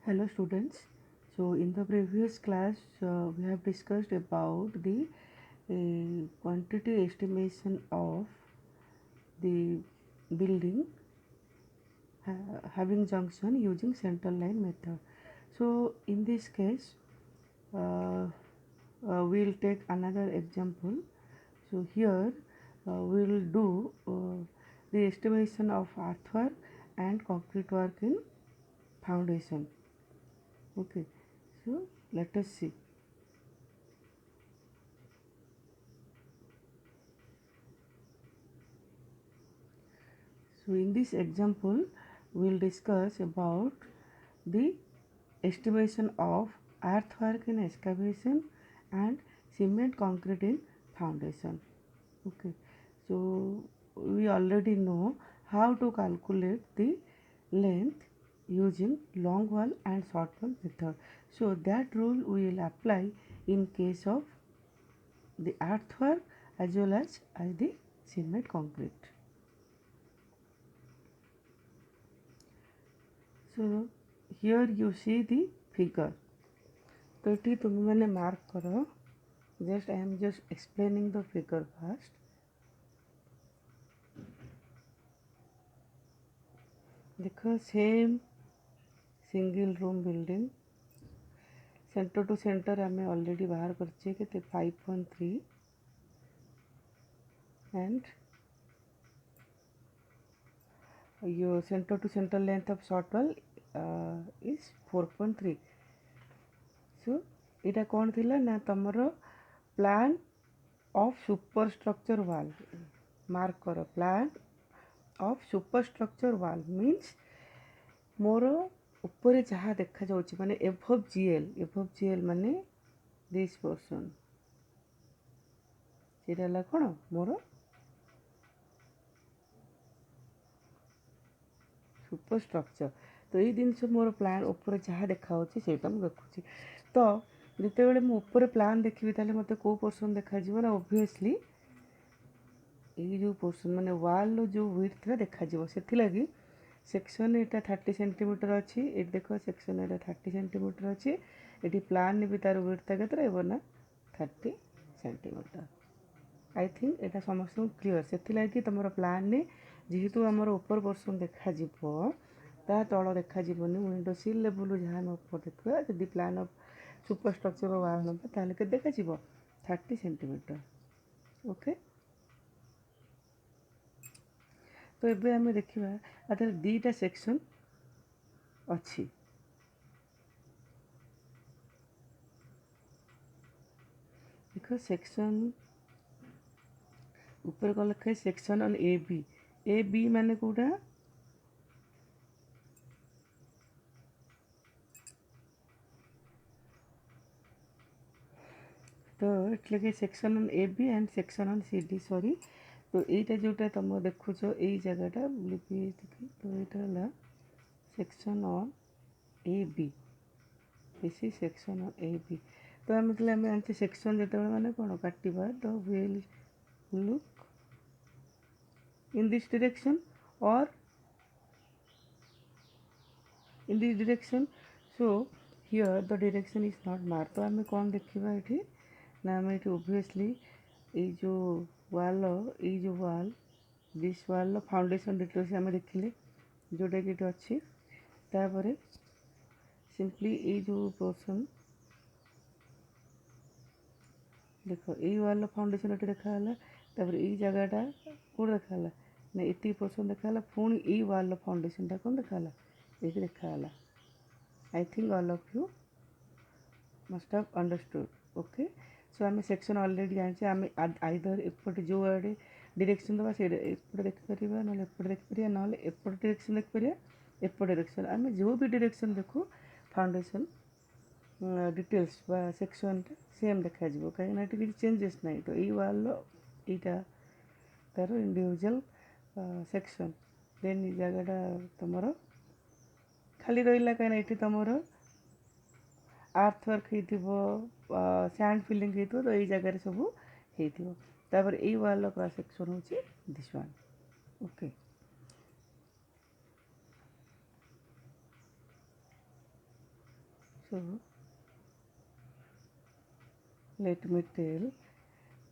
Hello students. So in the previous class we have discussed about the quantity estimation of the building having junction using central line method. So in this case we will take another example. So here we will do the estimation of earthwork and concrete work in foundation. Okay, so let us see. So in this example, we will discuss about the estimation of earthwork in excavation and cement concrete in foundation. Okay, so we already know how to calculate the length using long wall and short wall method. So that rule we will apply in case of the earthwork as well as the cement concrete. So here you see the figure. तो ये तुम्हें मैंने mark करो. Just I am just explaining the figure first. देखो same single room building centre to centre आम already बाहर करछे के 5.3 एंड यो centre to centre length of short wall is 4.3. So इटा कौन थिला ना तमरो plan of superstructure wall. Mark करो plan of superstructure wall means मोर ऊपर जहाँ देखा जाउछि माने एभव जीएल माने दिस पोर्शन सेटा कौन मोर सुपरस्ट्रक्चर. तो ये जिनस मोर प्लान ऊपर जहाँ देखा से देखुची. तो जितेबाला मुझे प्लान देखी ताले मत कौ पोर्शन देखा ना ओबियसली ये जो पोर्शन माने वाल जो विड्थ देखा से लगी सेक्शन एटा 30 सेंटीमीटर अच्छी. ये देख सेक्शन एटा 30 सेंटीमीटर अच्छी. ये प्लान भी तार विड्थ केते ना 30 सेंटीमीटर. आई थिंक एटा समस्त क्लीयर. से लगी तुम प्लान ने जेहेतु आमर ऊपर पोर्शन देखा ता तल देखा विंडो सिल लेवल जहाँ आम ऊपर देखा जदि प्लान ऑफ सुपरस्ट्रक्चर वाल नंबर ताले के देखा 30 सेंटीमीटर. ओके, तो एबे आम देखा आधार दीटा सेक्शन अच्छी. देख सेक्शन ऊपर कल लिखे सेक्शन ऑन ए बी माने कोटा तो ये section on A B and section on C D sorry. तो यहीटा जोटा तुम देखुच यही जगहटा लिपि तो यहाँ section on A B. This is section on A B. तो आम जानते सेक्शन जो मैंने कौन काटा the will look in this direction और in this direction. So here the direction is not mark. तो आम कौन देखा ये ना आम ये ओबियसली ये जो वाल दिस वाल फाउंडेशन डिटेल्स आम देखिले जोटा कि अच्छी. तापर सिंपली ये जो पोर्शन देख ये वाल फाउंडेशन ये देखाला. तापर ये जगहटा कौन देखाला ना ये पोर्शन देखाला. पुणी ये वाल फाउंडेशन कौन देखाला ये देखाला. I think all of you must have understood. Okay, so आम सेक्शन ऑलरेडी जाने आम आइदर एपटे जो आड़े डायरेक्शन दबा से एपटे देखिपर ना एपटे देखिपर ना एपटे डायरेक्शन देखिपर एपटे डायरेक्शन आम जो भी डायरेक्शन देखू फाउंडेशन डिटेल्स बा सेक्शन सेम देखा कहीं कि चेंजेस ना. तो ये वाल यहाँ तार इंडिविजुअल सेक्शन देन ये जगहटा तुम खाली रहा कहीं तुम आर्थवर्क हो सैंड फिलिंग हो तो ये जगह सब होपर ये वाल क्रॉस सेक्शन हूँ this one. Okay, So let me tell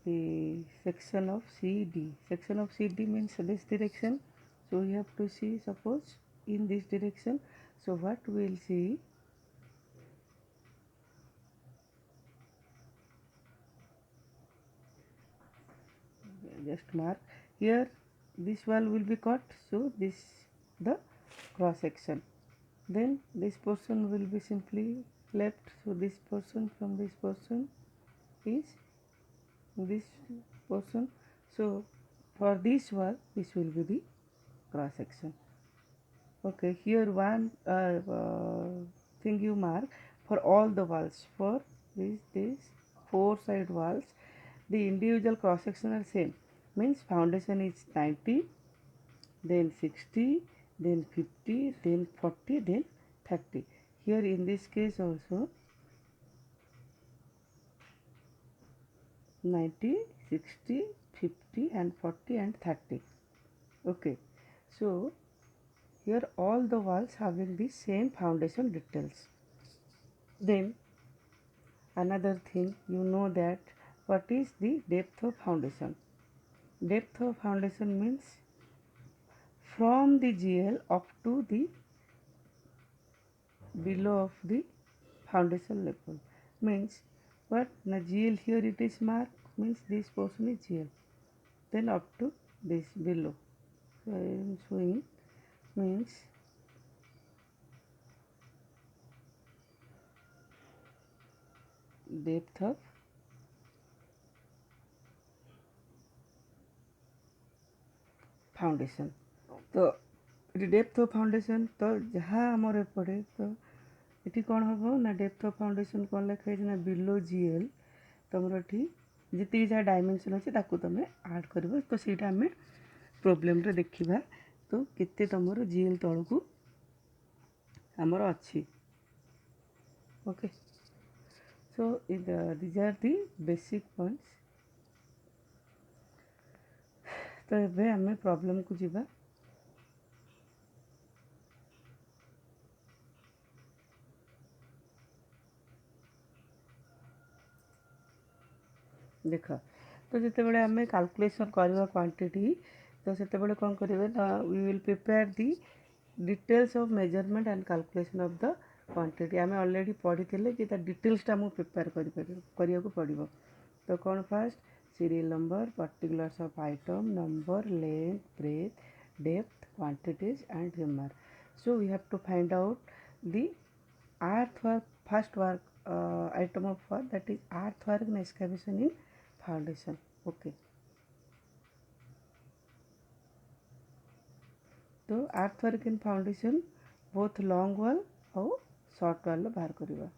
the section of CD. Section of CD means this direction. So we have to see, suppose in this direction. So what we will see, just mark here, this wall will be cut. So this the cross section. Then this portion will be simply left. So this portion from this portion is this portion. So for this wall, this will be the cross section. Okay, here one thing you mark for all the walls. For these four side walls, the individual cross section are same. Means foundation is 90, then 60, then 50, then 40, then 30. Here in this case also 90, 60, 50 and 40 and 30. Okay, so here all the walls having the same foundation details. Then another thing, you know that what is the depth of foundation. Depth of foundation means from the GL up to the below of the foundation level. Means what? Now GL here it is marked, means this portion is GL. Then up to this below. So I am showing, means depth of foundation. तो ये depth of foundation तो जहाँ आमर एपटे तो ये कौन हम ना डेप्थ ऑफ फाउंडेशन कौन लिखाई ना बिलो जीएल तुम जी जहाँ डायमेंशन अच्छे तुम आड कर तो सीटा आम प्रोब्लेम रे देखा तो केते तुम जीएल तल को आमर अच्छी. Okay, so these are the basic points. तो ये आम प्रॉब्लम को जीवा. देख तो जिते आम कैलकुलेशन करवा क्वांटिटी तो से कौन करेंगे ना we will prepare the details of measurement and calculation of the quantity. आम ऑलरेडी पढ़ी थे कि डिटेल्सटा मुझे प्रिपेयर करने को पड़ो. तो कौन first serial number particulars of item number length breadth depth quantities and humour. So we have to find out the earth work first work item of work, that is earth work and excavation in foundation. Okay, तो earth work in foundation both long wall और short wall बाहर करवा.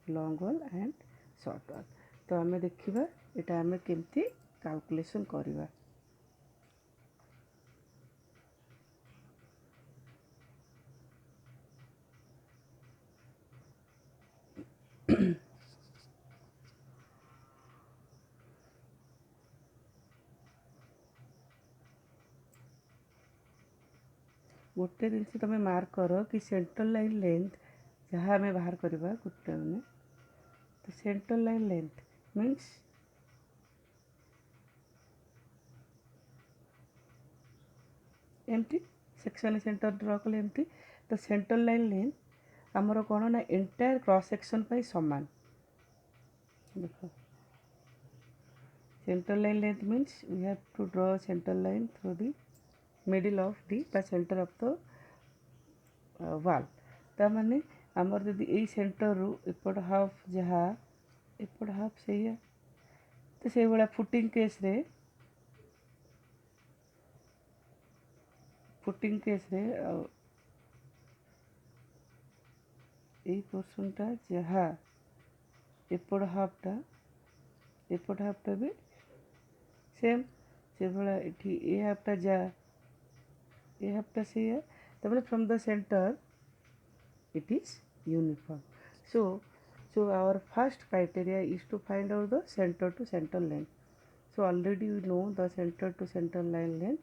long wall and short wall. तो आम देखा यहाँ आम केमती कैलकुलेशन करवा. गोटे जिन तुम मार्क कर कि सेंट्रल लाइन लेंथ जहाँ आम बाहर करवा गोटे मैंने तो सेंट्रल लाइन लेंथ मीन्स एमती सेक्शन सेंटर ड्र कले एमती. तो सेंट्रल लाइन लेंथ आमर कौन ना एंटायर क्रॉस सेक्शन पर सामान. देख central line length means we have to draw central line through the middle of the centre of the wall. ता माने आमर जदि यही सेंटर रु एपट हाफ जहाँ एपट हाफ से तो से भाया फुटिंग केस रे यही पोर्शनटा जहाँ एपट हाफटा भी सेम से भाया ये हाफटा जा ये हाफटा से तब from the centre it is uniform. So our first criteria is to find out the center to center length. So already we know the center to center line length.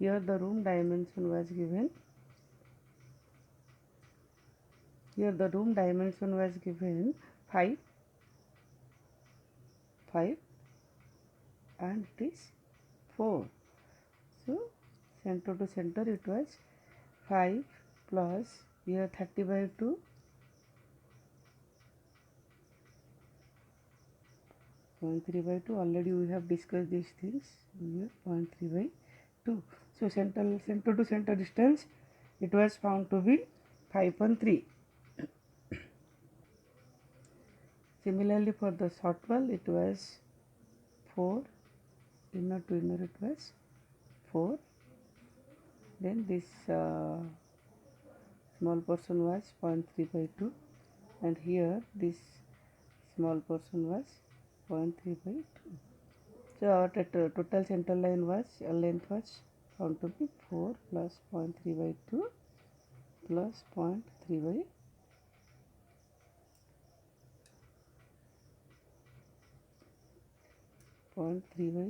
Here the room dimension was given here the room dimension was given 5 and it is 4. So center to center it was 5 plus here 30 by 2 0.3 by 2. Already we have discussed these things here 0.3 by 2. So center to center distance it was found to be 5.3. Similarly for the short wall it was 4, inner to inner it was 4. Then this small portion was 0.3 by 2 and here this small portion was 0.3 by 2. So our total center line was length was found to be 4 plus 0.3 by 2 plus 0.3 by 0.3 by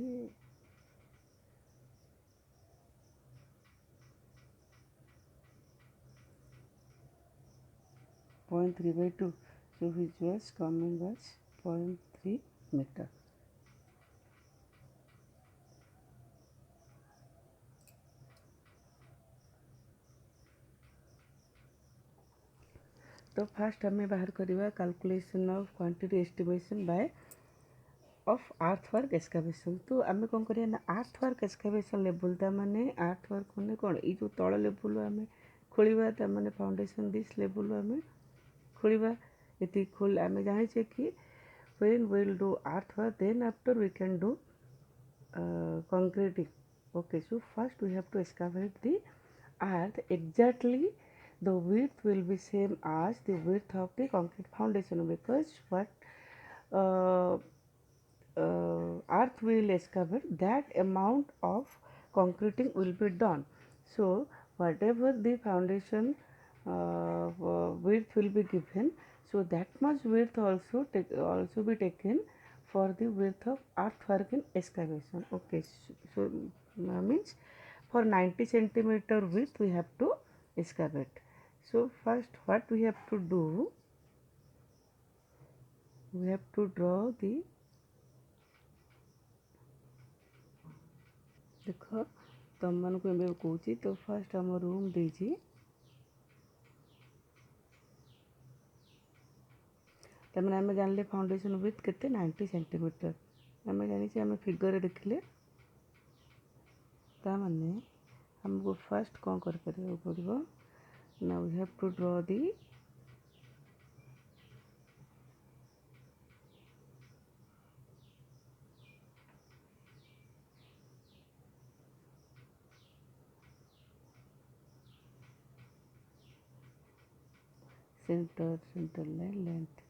0.3 by 2. So which was coming as 0.3 meter. तो first हमें बाहर करवा calculation of quantity estimation by of earthwork excavation. तो आम कौन करा earthwork excavation level ताने earthwork मैंने कौन ये जो तल लेवल आम खोलिया ताने फाउंडेशन दिस लेवल आम खोलिया ये खोल आम जाचे कि when we will do earthwork then after we can do concreting. Okay, so first we have to excavate the earth. Exactly the width will be same as the width of the concrete foundation because what uh, earth will excavate that amount of concreting will be done. So whatever the foundation width will be given, so that much width also be taken for the width of earthwork in excavation. Okay, so means for 90 centimeter width we have to excavate. So first what we have to do, we have to draw the देख तुम मान को Cauchy. तो first आम room देजी तमें आम जान foundation with के 90 सेंटीमीटर आम जानी आम फिगर देखले ताने हमको फर्स्ट कौन कर पड़ो ना we have to draw the centre line length.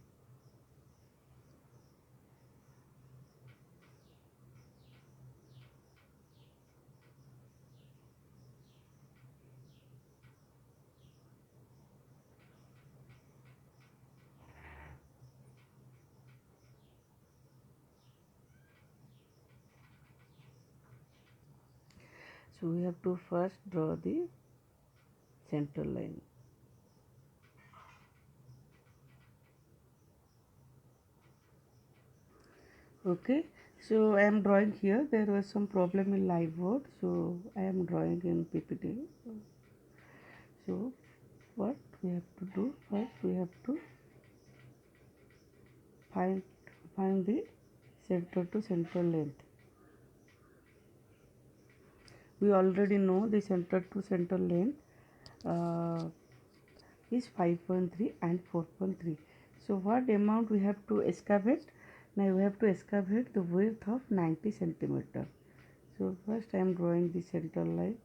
So we have to first draw the center line. Okay, so I am drawing here. There was some problem in live board, so I am drawing in PPT. So what we have to do first, we have to find the center to center length. We already know the center to center length is 5.3 and 4.3. So what amount we have to excavate? Now we have to excavate the width of 90 centimeter. So first I am drawing the center line.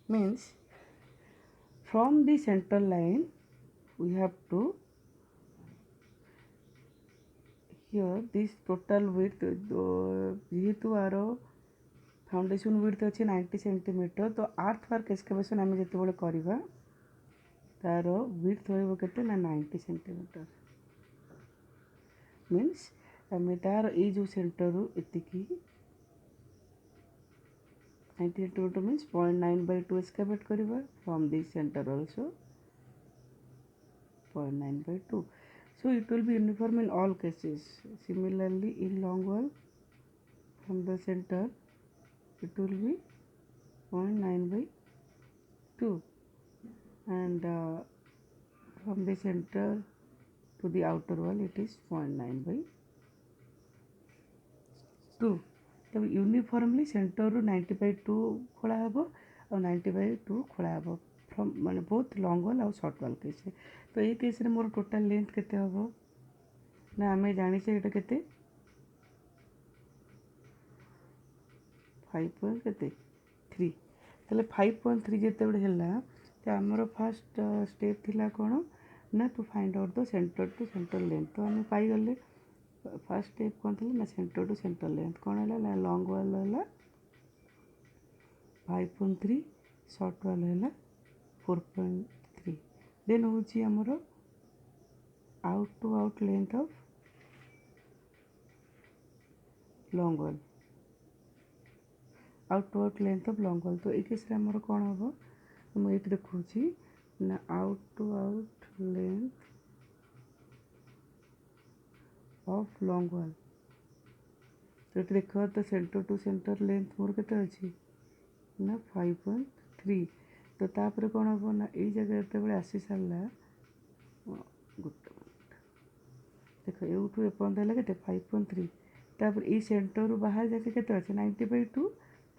Means from the center line we have to here this total width जेहेतु are foundation width अच्छे 90 centimetre तो earthwork excavation आम जो करवा तार width होते ना 90 centimetre. Means आम तार ये जो सेंटर एतिकी 90 cm means 0.9/2 excavate करिबा from this center also 0.9/2. So it will be uniform in all cases. Similarly in long wall from the center it will be 0.9/2 and from the center to the outer wall it is 0.9/2. तब uniformly centre रू 90/2 खोला हेबो और 90/2 खोला हेबो from माने both long wall और short wall case. तो ये केस रे मोर टोटल लेंथ केते हेबो ना आमे जानि छे एटा केते 5.3 तले 5.3 जेते बडे हैला तो हमरो फर्स्ट स्टेप थिला कोन ना to find out the centre to centre length. तो हमें पाई गले फर्स्ट स्टेप कौन थी ना सेंटर टू सेंटर लेंथ कौन है ना लॉन्ग वाल है 5.3 शॉर्ट वाल है 4.3 देन हूँ आमर out to out length of long wall out to out length of long wall. तो ये केस आमर कौन हम मुझे देखूँ ना out to out length of long wall. तो ये देख तो सेंटर टू सेंटर लेंथ मोर केते अछि ना 5.3। तो तापर कौन हम ना ये जगह ये आसी सारा गोटे मिनट देख यूठू एपर्तल के 5.3 तापर ये सेंटर रू बाहर जाके केते अच्छे 90/2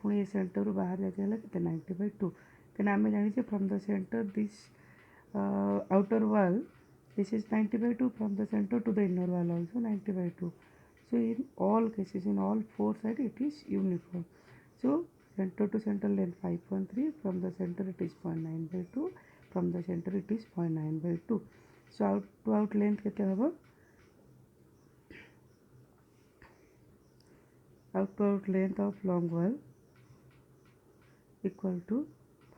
पुणी ये सेंटर रू बाहर जाके के 90/2 कहीं आम जानी from the centre this outer wall this is 90/2 from the center to the inner wall also 90/2. So in all cases in all four sides it is uniform. So center to center length 5.3 from the center it is 0.9/2 from the center it is 0.9/2. So out to out length केते हबो out to out length of long wall equal to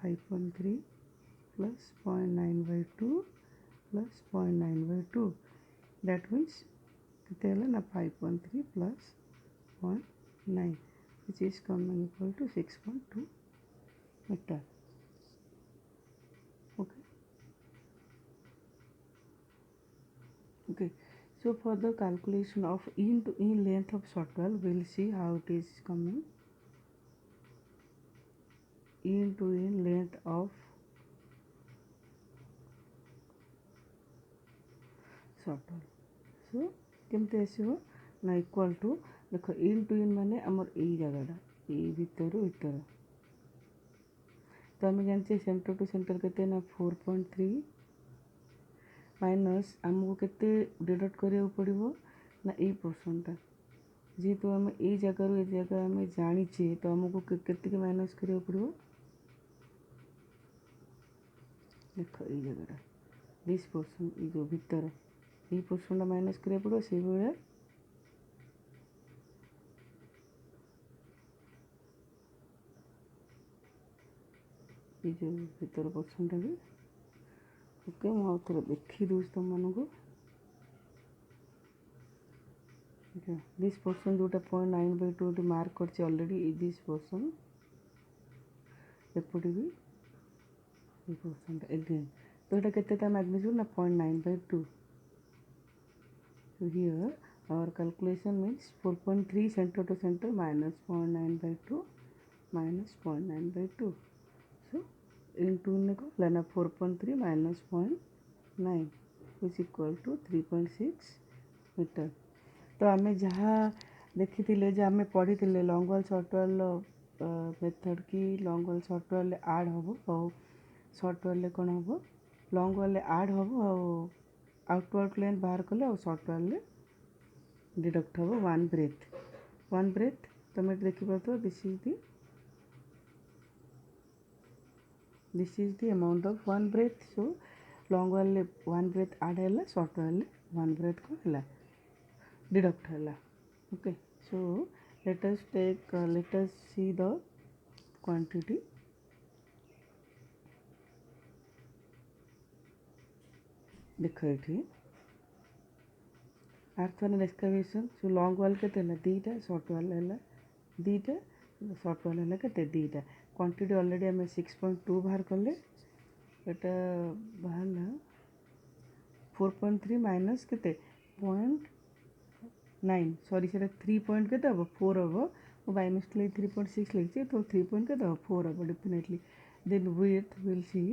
5.3 plus 0.9/2 plus 0.9/2 that means किते हला ना 5.3 plus 0.9 which is coming equal to 6.2 meter. Okay so for the calculation of in to in length of short wall we'll see how it is coming in to in length of short wall. So केमते आसीबो ना equal to देखो इन to इन माने हमर ए जगहटा ए भीतर भीतर तो आम जानते centre to centre केते ना 4.3 माइनस आमको केते डिडक्ट करिया पड़िबो ना ए पोर्शनटा जेहेतु आम ए जगह रू ए जगह आम जानिचे तो आमको केते के माइनस करिया पड़िबो देखो ए जगहटा दिस पोर्शन ए जो भीतर ये पोर्शनटा माइनस करिया पड़ो से बेले ये जो भीतर पोर्शनटा भी ओके मु थोड़ा देखी दूस तुम मानक दिस पोर्शन जोटा 0.9/2 मार्क कर ऑलरेडी दिस पोर्शन एपटे भी ये पोर्शनटा एगेन तो ये केते मैग्नीट्यूड ना 0.9/2. So here our calculation means 4.3 center to center minus 0.9/2 minus 0.9/2. So into lana 4.3 minus 0.9 which equal to 3.6 meter. तो आम जहाँ देखी जो आम पढ़ी long wall short wall method की लॉन्ग वॉल शॉर्ट वॉल आड हम और शॉर्ट वॉल कौन हम लॉन्ग वॉल आड हम और आउट टू आउट लेंथ बाहर कले और शॉर्ट वॉल डिडक्ट हम वन ब्रेथ तुम देखिपे this is the amount of one breadth. So long wall one breadth आड है शॉर्ट वॉल वन ब्रेथ कौन है डिडक्ट है okay. So let us see the quantity देखो ये earth one excavation so long wall के दीटा शॉर्ट वॉल है दीटा सर्ट वाला है के दीटा क्वांटिटी ऑलरेडी आम 6.2 बाहर कले एटा बाहर 4.3 माइनस के 0.9 सॉरी से 3 पॉइंट के 4 हम वो बाय मिस्टेक 3.6 लिखी तो 3 पॉइंट के 4 हम definitely then width will see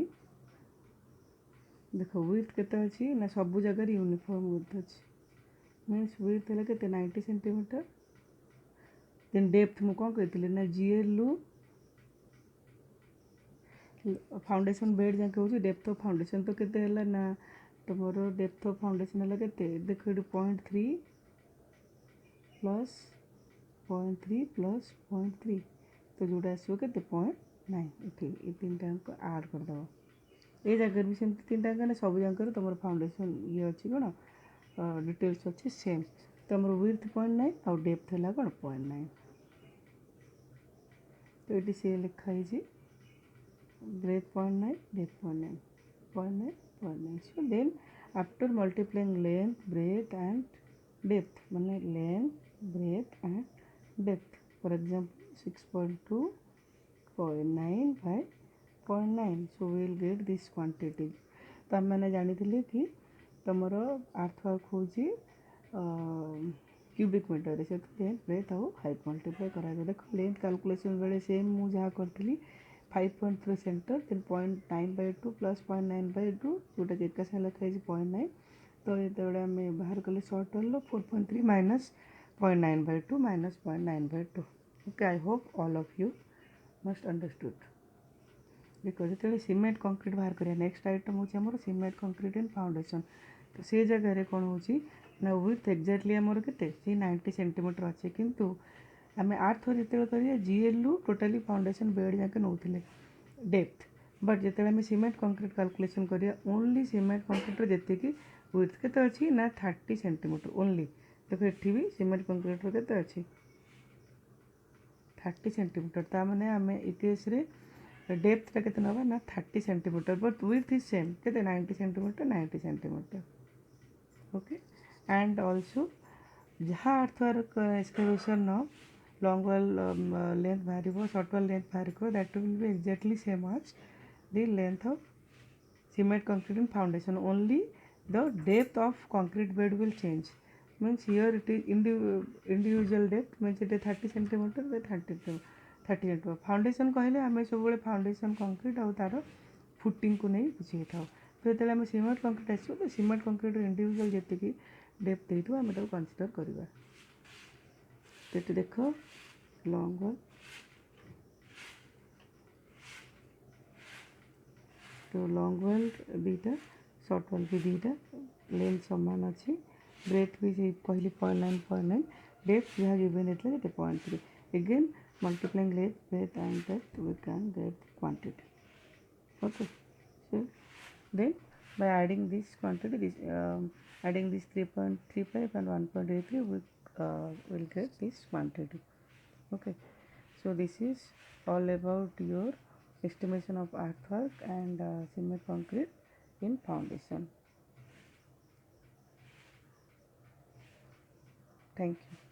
देखो विड्थ केते अच्छी ना सब जगह यूनिफॉर्म विड्थ अच्छी मीन्स विड्थ है के 90 सेंटीमीटर देन डेप्थ मु कौन कहती ना जीएल फाउंडेशन बेड जाके हो डेप्थ ऑफ फाउंडेशन तो केते है ना तुमर डेप्थ ऑफ फाउंडेशन है के देख ये 0.3 प्लस 0.3 प्लस 0.3 तो जोड़ा आसो के 0.9 ये तीन टाइम आड करदेव ये जगह भी सेमती तीन टाइम ना सब जगह तुम फाउंडेशन ये अच्छी कौन डिटेल्स अच्छी सेम तुम विड्थ 0.9 और डेप्थ है कौन 0.9 तो ये सी लिखाई breadth 0.9 depth 0.9 0.9 0.9 so then after multiplying length breadth and depth माने length breadth and depth for example 6.2 0.9 by 0.9 so we will get this quantity तो आम मैंने जानी कि तुमर आर्थवर्क हूँ क्यूबिक मीटर से लेंथ ब्रेथ और हाइट मल्टीप्लाई करा देख लेंथ कैलकुलेशन बेले सेम मुझे जहाँ करी 5.3 सेंटर देन 0.9/2 प्लस 0.9/2 जोटा कि एक साल लिखाई 0.9 तो ये आम बाहर कले सर्ट वाल 4.3 minus 0.9/2 minus 0.9/2 okay I hope all of you must understood because जो सीमेंट कंक्रीट बाहर करिया next item Homer cement concrete in foundation तो से जगह कौन हो ना विड्थ एक्जाक्टली आमर के 90 सेंटीमीटर अच्छे किंतु आम आर्थ जो करिए जीएल टोटाली फाउंडेशन बेड जाके नौले डेप्थ बट जो आम सीमेंट कंक्रीट कैलकुलेशन करिया ओनली सीमेंट कंक्रीट जी विड्थ के अच्छी ना 30 सेंटीमीटर ओनली देखो ये भी सीमेंट कंक्रीट के अच्छी 30 सेंटीमीटर ता मैंने आम इकेस डेप्थ के ना 30 centimetre but width is same के 90 centimetre 90 centimetre okay and also जहाँ earthwork excavation long wall length बाहर सर्ट वाल लेंथ बाहर that will be exactly same as the length of cement concrete in foundation only the depth of concrete bed will change means here it is individual depth means it 30 centimetre by 30 centimetre foundation कहले आम सब foundation concrete और तार footing को नहीं बुझे था तो जो आम सीमेंट कंक्रीट आसो तो सीमेंट कंक्रीट इंडिविजुअल जी डेप्थ देते आम कनसीडर करवा तो देख लॉन्ग वाल तो लॉन्ग वाल दीटा सर्ट वाल भी दीटा लेंथ सामान अच्छी ब्रेथ भी से कहली 0.9 डेप्थ जहाँ गिवन होता है 0.3 again multiplying length breadth and depth we can get quantity okay so then by adding this quantity adding this 3.35 and 1.83 we will get this quantity okay so this is all about your estimation of earthwork and cement concrete in foundation. Thank you.